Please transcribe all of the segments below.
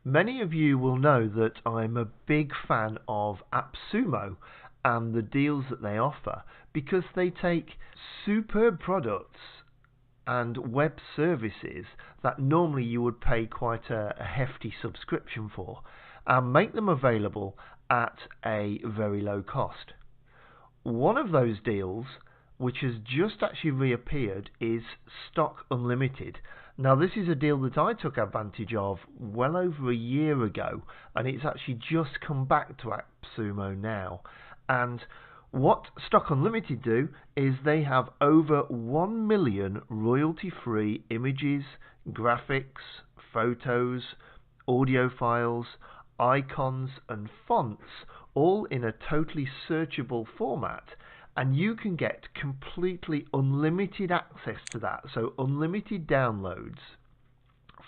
Many of you will know that I'm a big fan of AppSumo and the deals that they offer, because they take superb products and web services that normally you would pay quite a hefty subscription for, and make them available at a very low cost. One of those deals, which has just actually reappeared, is StockUnlimited. Now, this is a deal that I took advantage of well over a year ago, and it's actually just come back to AppSumo now. And what StockUnlimited do is they have over 1 million royalty-free images, graphics, photos, audio files, icons and fonts, all in a totally searchable format, and you can get completely unlimited access to that, so unlimited downloads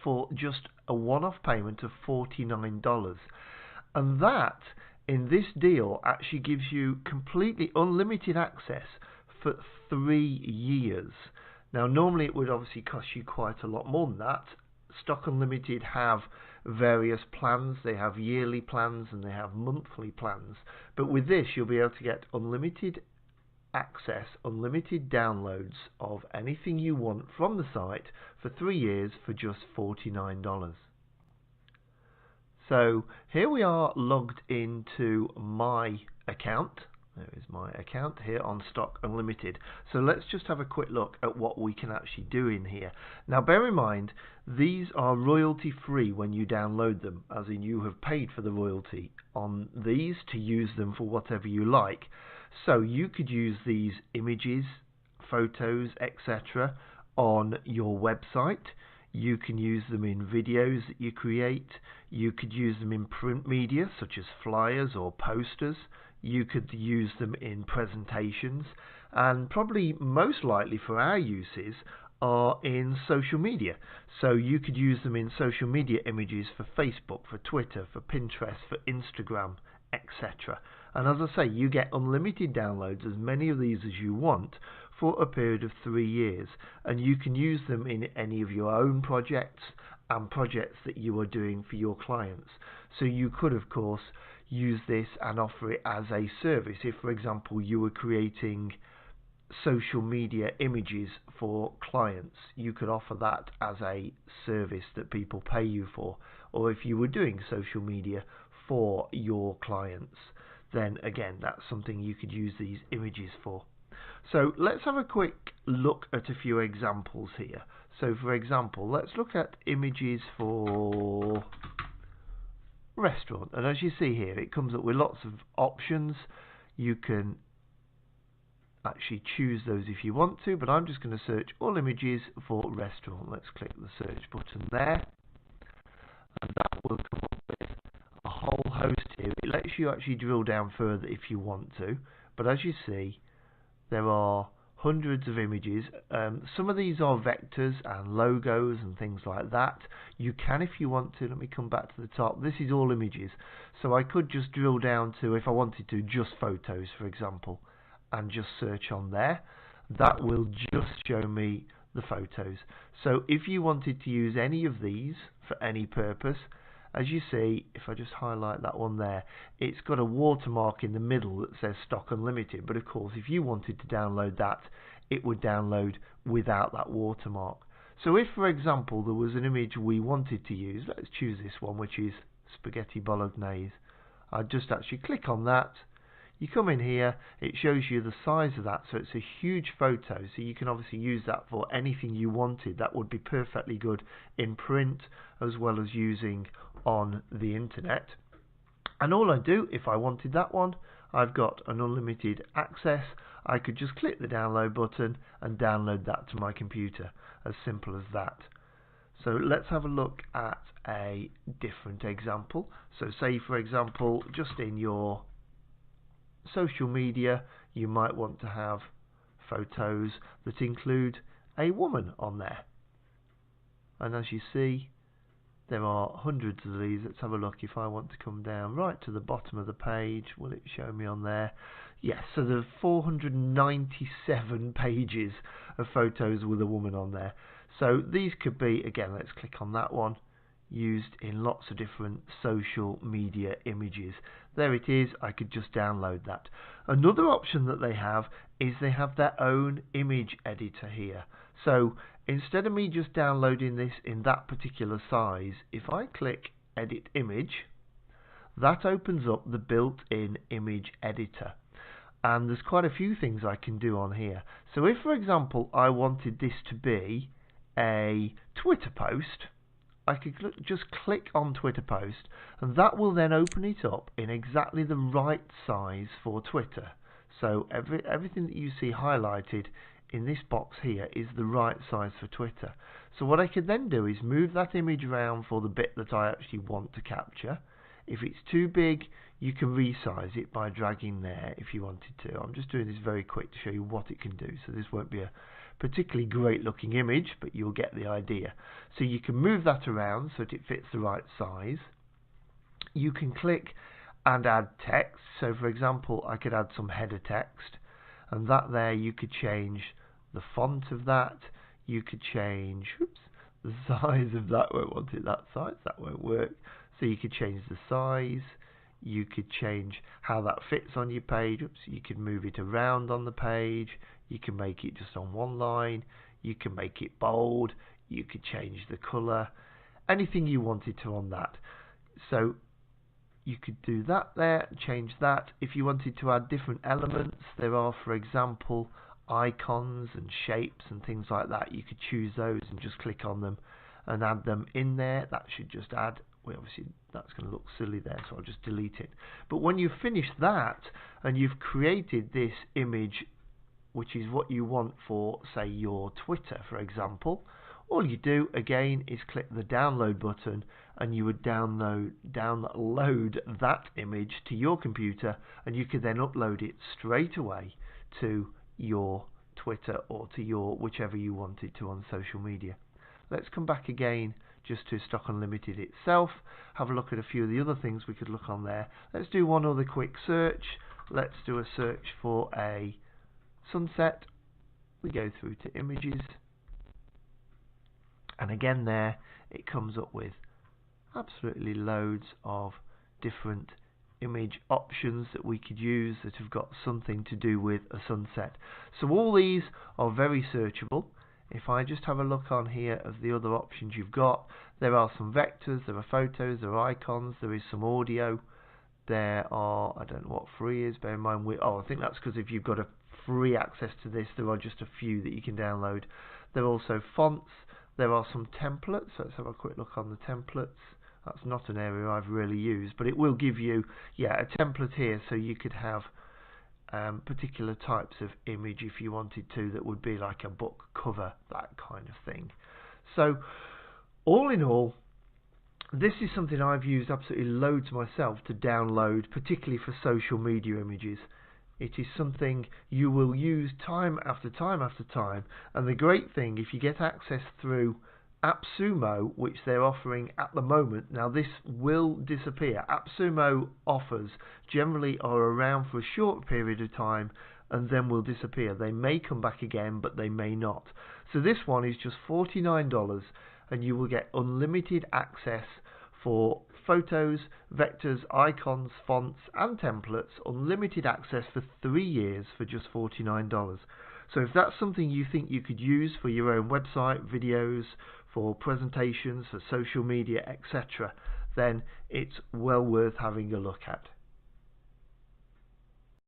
for just a one-off payment of $49. And that, in this deal, actually gives you completely unlimited access for 3 years. Now, normally it would obviously cost you quite a lot more than that. StockUnlimited have various plans. They have yearly plans and they have monthly plans. But with this, you'll be able to get unlimited access, unlimited downloads of anything you want from the site for 3 years for just $49. So here we are logged into my account. There is my account here on StockUnlimited. So let's just have a quick look at what we can actually do in here. Now, bear in mind, these are royalty free when you download them, as in you have paid for the royalty on these to use them for whatever you like. So you could use these images, photos, etc. on your website. You can use them in videos that you create. You could use them in print media such as flyers or posters. You could use them in presentations, and probably most likely for our uses are in social media. So you could use them in social media images for Facebook, for Twitter, for Pinterest, for Instagram, etc. And as I say, you get unlimited downloads, as many of these as you want, for a period of 3 years, and you can use them in any of your own projects and projects that you are doing for your clients. So you could, of course, use this and offer it as a service. If, for example, you were creating social media images for clients, you could offer that as a service that people pay you for. Or if you were doing social media for your clients, then again, that's something you could use these images for. So let's have a quick look at a few examples here. So for example, let's look at images for restaurant, and as you see here, it comes up with lots of options. You can actually choose those if you want to, but I'm just going to search all images for restaurant. Let's click the search button there, and that will come up with a whole host here. It lets you actually drill down further if you want to, but as you see, there are hundreds of images. Some of these are vectors and logos and things like that. You can, if you want to, let me come back to the top. This is all images, so I could just drill down to, if I wanted to, just photos, for example, and just search on there. That will just show me the photos. So if you wanted to use any of these for any purpose, as you see, if I just highlight that one there, it's got a watermark in the middle that says StockUnlimited, but of course if you wanted to download that, it would download without that watermark. So if, for example, there was an image we wanted to use, let's choose this one, which is spaghetti bolognese. I'd just actually click on that. You come in here, it shows you the size of that, so it's a huge photo, so you can obviously use that for anything you wanted. That would be perfectly good in print as well as using on the internet. And all I do, if I wanted that one, I've got an unlimited access. I could just click the download button and download that to my computer. As simple as that. So let's have a look at a different example. So say, for example, just in your social media, you might want to have photos that include a woman on there. And as you see, there are hundreds of these. Let's have a look. If I want to come down right to the bottom of the page, will it show me on there? Yes, so there are 497 pages of photos with a woman on there. So these could be, again, let's click on that one. used in lots of different social media images. There it is. I could just download that. Another option that they have is they have their own image editor here. So instead of me just downloading this in that particular size, if I click Edit Image, that opens up the built-in image editor. And there's quite a few things I can do on here. So if, for example, I wanted this to be a Twitter post, I could just click on Twitter post, and that will then open it up in exactly the right size for Twitter. So everything that you see highlighted in this box here is the right size for Twitter. So what I can then do is move that image around for the bit that I actually want to capture. If it's too big, you can resize it by dragging there if you wanted to. I'm just doing this very quick to show you what it can do. So this won't be a particularly great looking image, but you'll get the idea. So you can move that around so that it fits the right size. You can click and add text. So for example, I could add some header text, and that there you could change the font of that. You could change the size of that. Won't want it that size, that won't work. So you could change the size. You could change how that fits on your page. You could move it around on the page. You can make it just on one line. You can make it bold. You could change the color. Anything you wanted to on that. So you could do that there, change that. If you wanted to add different elements, there are, for example, icons and shapes and things like that. You could choose those and just click on them and add them in there. That should just add. Well, obviously that's going to look silly there, so I'll just delete it. But when you've finished that and you've created this image, which is what you want for, say, your Twitter, for example, all you do again is click the download button, and you would download that image to your computer, and you could then upload it straight away to your Twitter or to your whichever you wanted to on social media. Let's come back again just to Stock Unlimited itself, have a look at a few of the other things we could look on there. Let's do one other quick search. Let's do a search for a sunset. We go through to images, and again there it comes up with absolutely loads of different image options that we could use that have got something to do with a sunset. So all these are very searchable. If I just have a look on here of the other options you've got, there are some vectors, there are photos, there are icons, there is some audio, there are, I don't know what free is, bear in mind, I think that's because if you've got a free access to this, there are just a few that you can download. There are also fonts, there are some templates. Let's have a quick look on the templates. That's not an area I've really used, but it will give you, a template here, so you could have particular types of image if you wanted to, that would be like a book cover, that kind of thing. So all in all, this is something I've used absolutely loads myself to download, particularly for social media images. It is something you will use time after time after time, and the great thing, if you get access through AppSumo, which they're offering at the moment, now this will disappear. AppSumo offers generally are around for a short period of time and then will disappear. They may come back again, but they may not. So this one is just $49, and you will get unlimited access for photos, vectors, icons, fonts and templates, unlimited access for 3 years for just $49. So if that's something you think you could use for your own website, videos, for presentations, for social media, etc., then it's well worth having a look at.